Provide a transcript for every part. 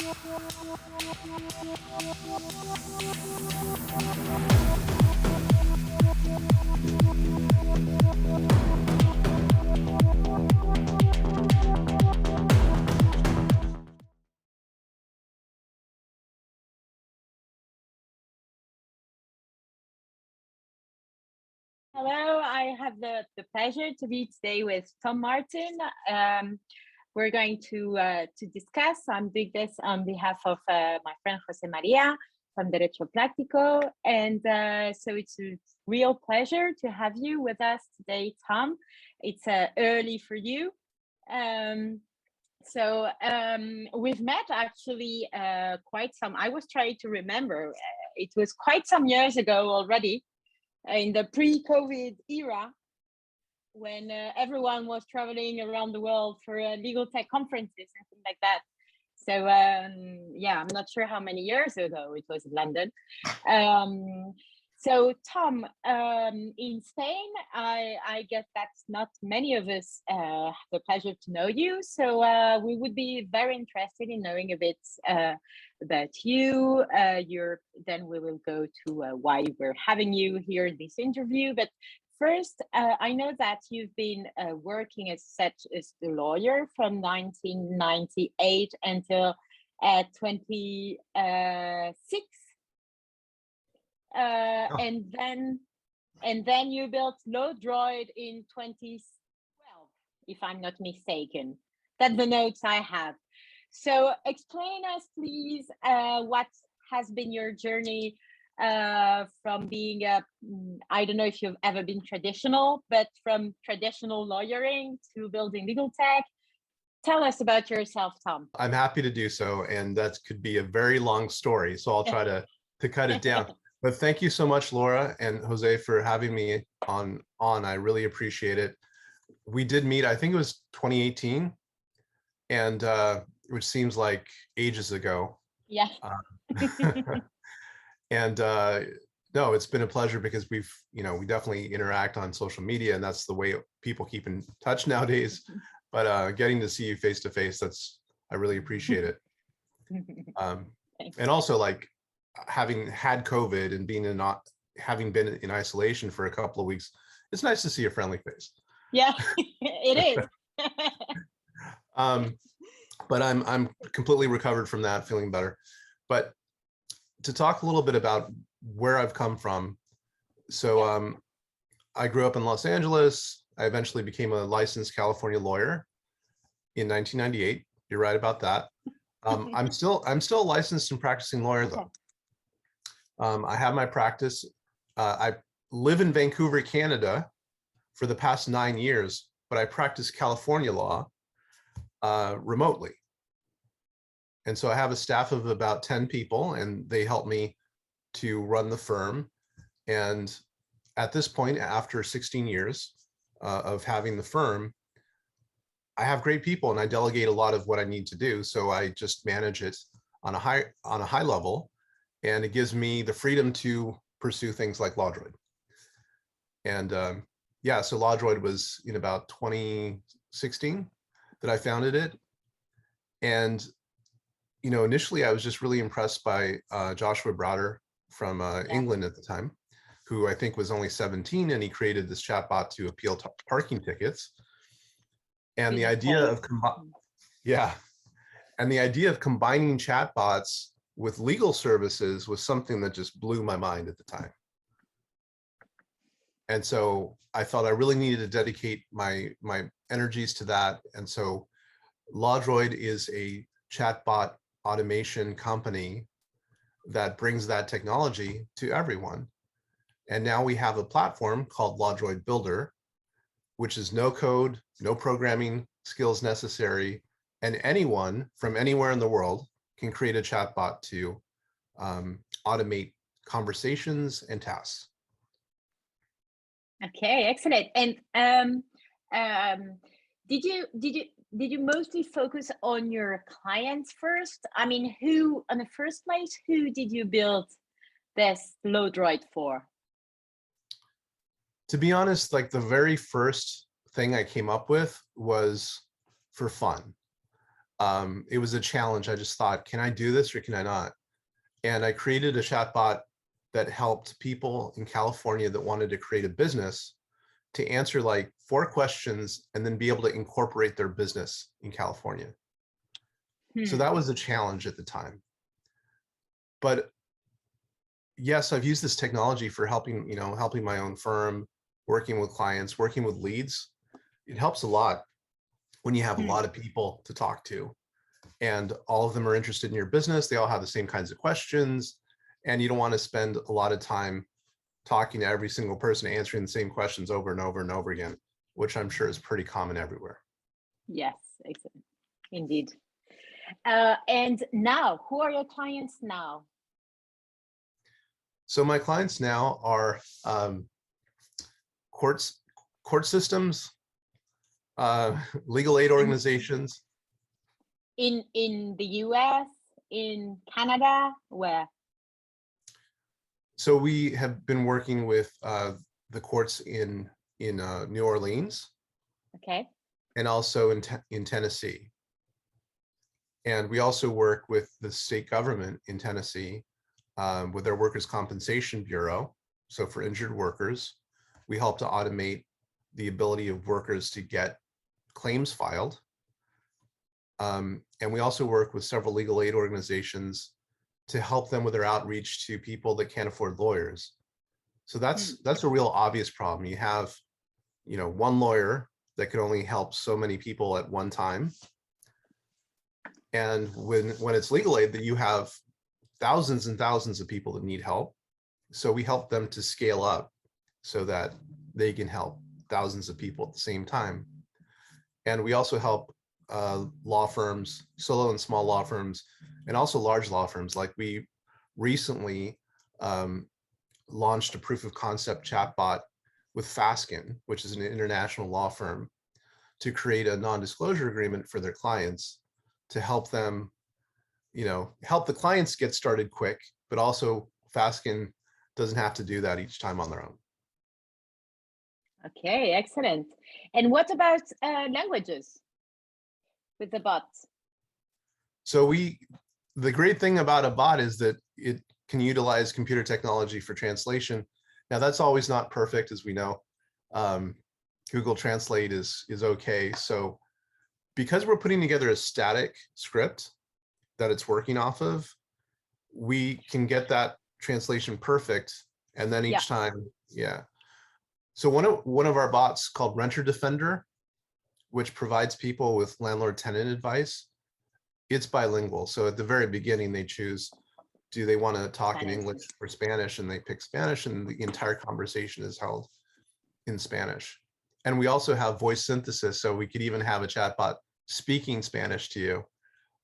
Hello, I have the pleasure to be today with Tom Martin. We're going to discuss. I'm doing this on behalf of my friend Jose Maria from Derecho Práctico. And so it's a real pleasure to have you with us today, Tom. It's early for you. We've met actually quite some, I was trying to remember, it was quite some years ago already, in the pre-COVID era, when everyone was traveling around the world for legal tech conferences and things like that. So yeah, I'm not sure how many years ago it was in London. So Tom, in Spain, I guess that's not many of us have the pleasure to know you. So we would be very interested in knowing a bit about you. Then we will go to why we're having you here in this interview. But first, I know that you've been working as such as a lawyer from 1998 until 26. And then you built Lawdroid in 2012, if I'm not mistaken. That's the notes I have. So explain us, please, what has been your journey from being I don't know if you've ever been traditional, but from traditional lawyering to building legal tech. Tell us about yourself, Tom. I'm happy to do so, and that could be a very long story, so I'll try to cut it down. But thank you so much, Laura and Jose, for having me on. I really appreciate it. We did meet, I think it was 2018, and which seems like ages ago. Yeah. And no, it's been a pleasure because we definitely interact on social media, and that's the way people keep in touch nowadays. But getting to see you face to face, I really appreciate it. And also, like, having had COVID and having been in isolation for a couple of weeks, it's nice to see a friendly face. Yeah, it is. But I'm completely recovered from that, feeling better. But to talk a little bit about where I've come from. So I grew up in Los Angeles. I eventually became a licensed California lawyer in 1998. You're right about that. I'm still a licensed and practicing lawyer, though. I have my practice. I live in Vancouver, Canada for the past 9 years, but I practice California law remotely. And so I have a staff of about 10 people, and they help me to run the firm. And at this point, after 16 years of having the firm, I have great people, and I delegate a lot of what I need to do. So I just manage it on a high level, and it gives me the freedom to pursue things like Lawdroid. And yeah, so Lawdroid was in about 2016 that I founded it. And initially I was just really impressed by Joshua Browder from England at the time, who I think was only 17, and he created this chatbot to appeal to parking tickets. And the idea of combining chatbots with legal services was something that just blew my mind at the time. And so I felt I really needed to dedicate my energies to that. And so Lawdroid is a chatbot automation company that brings that technology to everyone. And now we have a platform called Lawdroid Builder, which is no code, no programming skills necessary, and anyone from anywhere in the world can create a chatbot to automate conversations and tasks. Okay, excellent. And did you mostly focus on your clients first? I mean, in the first place, who did you build this Lawdroid for? To be honest, like, the very first thing I came up with was for fun. It was a challenge. I just thought, can I do this or can I not? And I created a chatbot that helped people in California that wanted to create a business to answer like 4 questions and then be able to incorporate their business in California. So that was a challenge at the time. But yes, I've used this technology for helping, helping my own firm, working with clients, working with leads. It helps a lot when you have a lot of people to talk to and all of them are interested in your business. They all have the same kinds of questions and you don't want to spend a lot of time talking to every single person, answering the same questions over and over and over again, which I'm sure is pretty common everywhere. Yes, exactly. Indeed. And now, who are your clients now? So my clients now are court systems, legal aid organizations. In the US, in Canada, where? So we have been working with the courts in New Orleans. Okay. And also in Tennessee. And we also work with the state government in Tennessee with their Workers' Compensation Bureau. So for injured workers, we help to automate the ability of workers to get claims filed. And we also work with several legal aid organizations to help them with their outreach to people that can't afford lawyers. So that's a real obvious problem. You have, one lawyer that could only help so many people at one time. And when it's legal aid, that you have thousands and thousands of people that need help. So we help them to scale up so that they can help thousands of people at the same time. And we also help law firms, solo and small law firms, and also large law firms. Like we recently launched a proof of concept chatbot with Fasken, which is an international law firm, to create a non-disclosure agreement for their clients to help them, help the clients get started quick, but also Fasken doesn't have to do that each time on their own. Okay, excellent. And what about languages with the bots? So the great thing about a bot is that it can utilize computer technology for translation. Now that's always not perfect, as we know. Google Translate is okay. So because we're putting together a static script that it's working off of, we can get that translation perfect. And then each time, So one of our bots called Renter Defender, which provides people with landlord-tenant advice, it's bilingual. So at the very beginning, they choose, do they want to talk in English or Spanish? And they pick Spanish, and the entire conversation is held in Spanish. And we also have voice synthesis, so we could even have a chatbot speaking Spanish to you.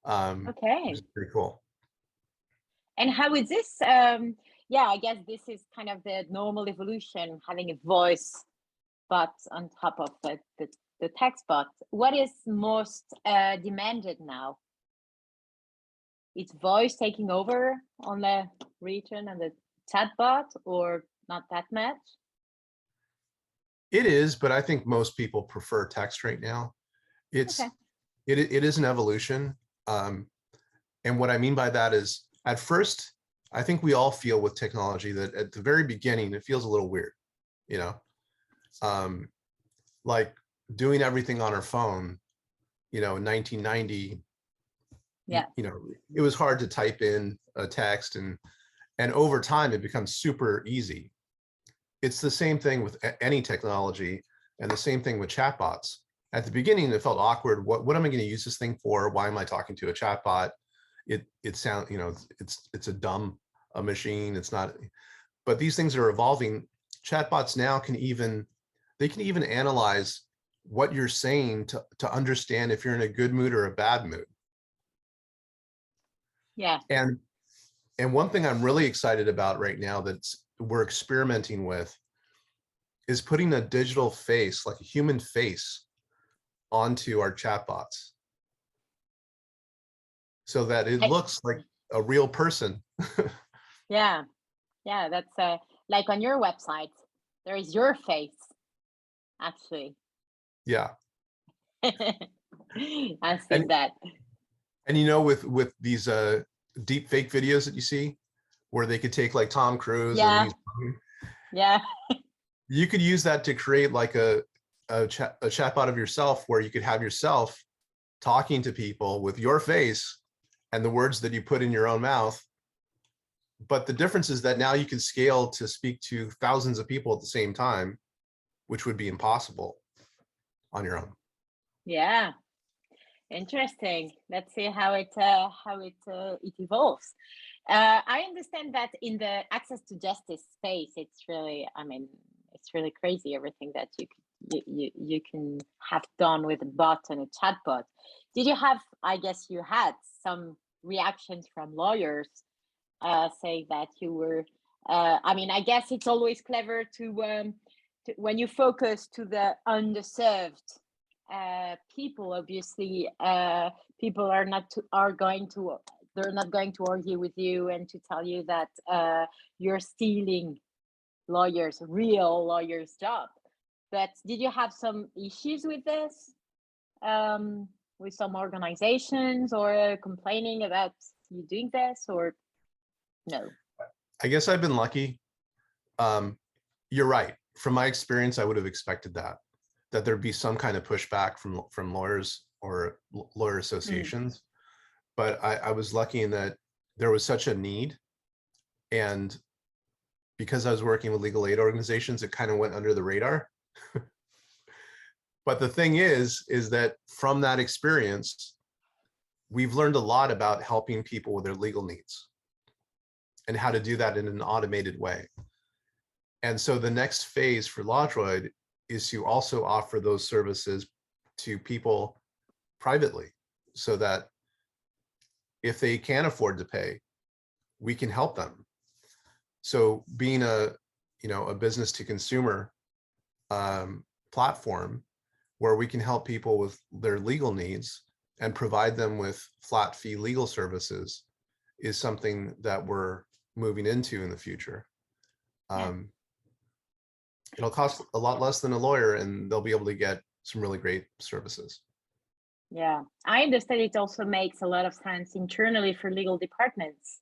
Okay. Which is pretty cool. And how is this? I guess this is kind of the normal evolution, having a voice bot on top of the text bot. What is most demanded now? Is voice taking over on the region and the chatbot, or not that much? It is, but I think most people prefer text right now. It is an evolution. And what I mean by that is, at first, I think we all feel with technology that at the very beginning, it feels a little weird, like doing everything on our phone, in 1990, it was hard to type in a text, and over time it becomes super easy. It's the same thing with any technology, and the same thing with chatbots. At the beginning, it felt awkward. What am I going to use this thing for? Why am I talking to a chatbot? It sounds, it's a dumb machine. It's not. But these things are evolving. Chatbots now can even analyze what you're saying to understand if you're in a good mood or a bad mood. Yeah. And one thing I'm really excited about right now that we're experimenting with is putting a digital face, like a human face, onto our chatbots so that it looks like a real person. Yeah, that's like on your website, there is your face, actually. Yeah. I've seen that. And with these deep fake videos that you see, where they could take like Tom Cruise Yeah. and Yeah. you could use that to create like a chatbot of yourself, where you could have yourself talking to people with your face and the words that you put in your own mouth. But the difference is that now you can scale to speak to thousands of people at the same time, which would be impossible on your own. Yeah. Interesting. Let's see how it evolves. I understand that in the access to justice space, it's really, I mean, it's really crazy everything that you can have done with a bot and a chatbot. Did you have? I guess you had some reactions from lawyers saying that you were. I mean, I guess it's always clever to when you focus to the underserved people. Obviously, people are not going to argue with you and to tell you that you're stealing real lawyers' job. But did you have some issues with this, with some organizations, or complaining about you doing this, or no? I guess I've been lucky. You're right. From my experience, I would have expected that there'd be some kind of pushback from lawyers or lawyer associations. But I was lucky in that there was such a need, and because I was working with legal aid organizations, it kind of went under the radar. But the thing is that from that experience, we've learned a lot about helping people with their legal needs and how to do that in an automated way. And so the next phase for Lawdroid is to also offer those services to people privately, so that if they can't afford to pay, we can help them. So being a business to consumer platform where we can help people with their legal needs and provide them with flat fee legal services is something that we're moving into in the future. It'll cost a lot less than a lawyer, and they'll be able to get some really great services. Yeah, I understand it also makes a lot of sense internally for legal departments.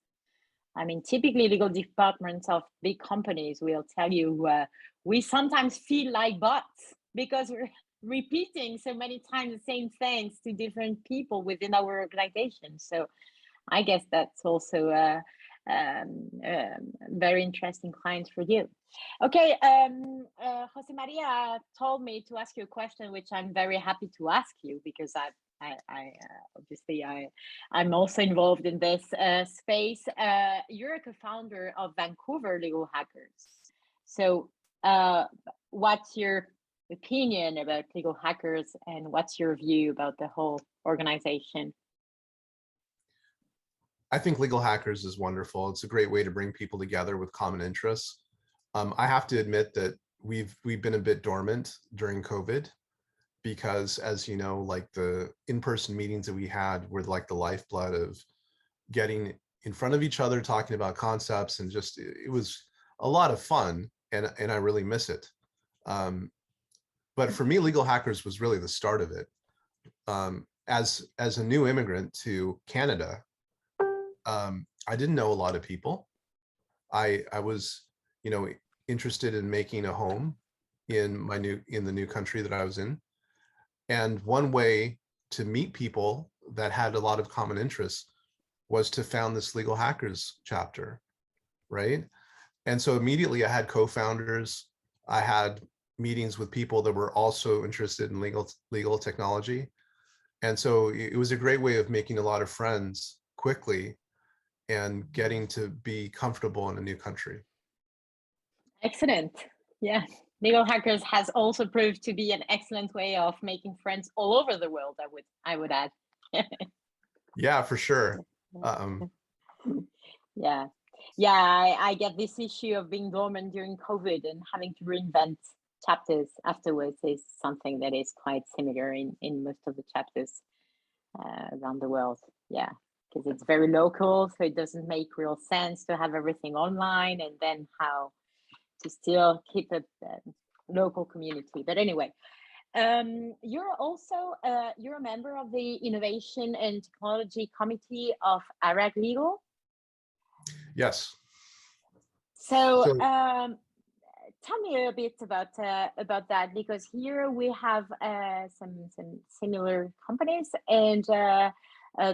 I mean, typically legal departments of big companies will tell you we sometimes feel like bots because we're repeating so many times the same things to different people within our organization. So I guess that's also very interesting clients for you. Okay, Jose Maria told me to ask you a question, which I'm very happy to ask you, because obviously I'm also involved in this space. You're a co-founder of Vancouver Legal Hackers. So what's your opinion about legal hackers, and what's your view about the whole organization? I think Legal Hackers is wonderful. It's a great way to bring people together with common interests. I have to admit that we've been a bit dormant during COVID, because, as you know, like the in-person meetings that we had were like the lifeblood of getting in front of each other, talking about concepts, and just it was a lot of fun, and I really miss it. But for me, Legal Hackers was really the start of it. As a new immigrant to Canada, I didn't know a lot of people. I was, interested in making a home in the new country that I was in. And one way to meet people that had a lot of common interests was to found this Legal Hackers chapter, right? And so immediately I had co-founders. I had meetings with people that were also interested in legal technology. And so it was a great way of making a lot of friends quickly and getting to be comfortable in a new country. Excellent. Yeah. Legal Hackers has also proved to be an excellent way of making friends all over the world, I would add. Yeah, for sure. Yeah. I get this issue of being dormant during COVID and having to reinvent chapters afterwards is something that is quite similar in most of the chapters around the world. Yeah, because it's very local, so it doesn't make real sense to have everything online, and then how to still keep a local community. But anyway, You're also you're a member of the Innovation and Technology Committee of ARAG Legal. Yes. So, So tell me a bit about that, because here we have some similar companies, and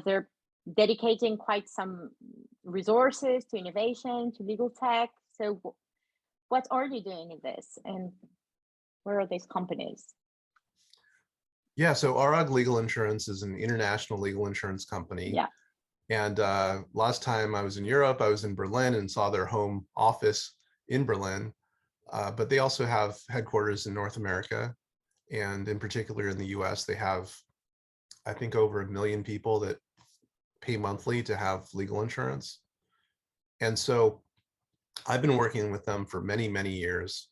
they're dedicating quite some resources to innovation, to legal tech. So, what are you doing in this, and where are these companies? yeah, so ARAG Legal Insurance is an international legal insurance company. Yeah. And last time I was in Europe, I was in Berlin and saw their home office in Berlin. But they also have headquarters in North America, and in particular in the US, they have, I think, over 1 million people that pay monthly to have legal insurance. And so I've been working with them for many, many years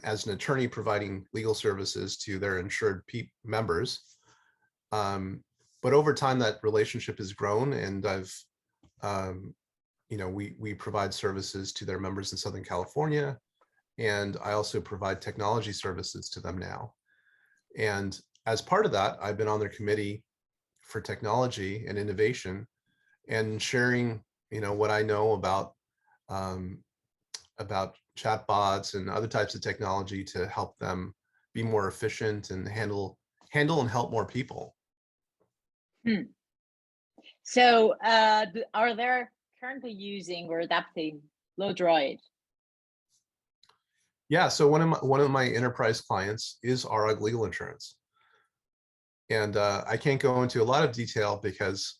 as an attorney providing legal services to their insured members. But over time, that relationship has grown, and I've, we provide services to their members in Southern California, and I also provide technology services to them now. And as part of that, I've been on their committee for technology and innovation, and sharing, what I know about chatbots and other types of technology to help them be more efficient and handle and help more people. So are they currently using or adapting Lawdroid? Yeah, so one of my enterprise clients is ARAG Legal Insurance, and I can't go into a lot of detail because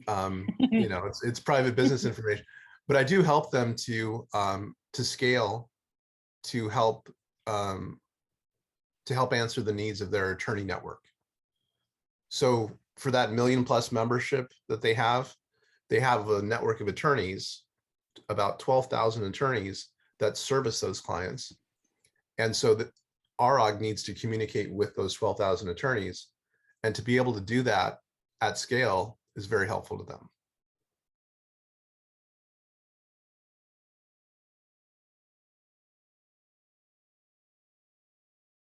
it's private business information. But I do help them to scale, to help answer the needs of their attorney network. So for that 1 million+ membership that they have a network of attorneys, about 12,000 attorneys that service those clients. And so that ARAG needs to communicate with those 12,000 attorneys, and to be able to do that at scale is very helpful to them.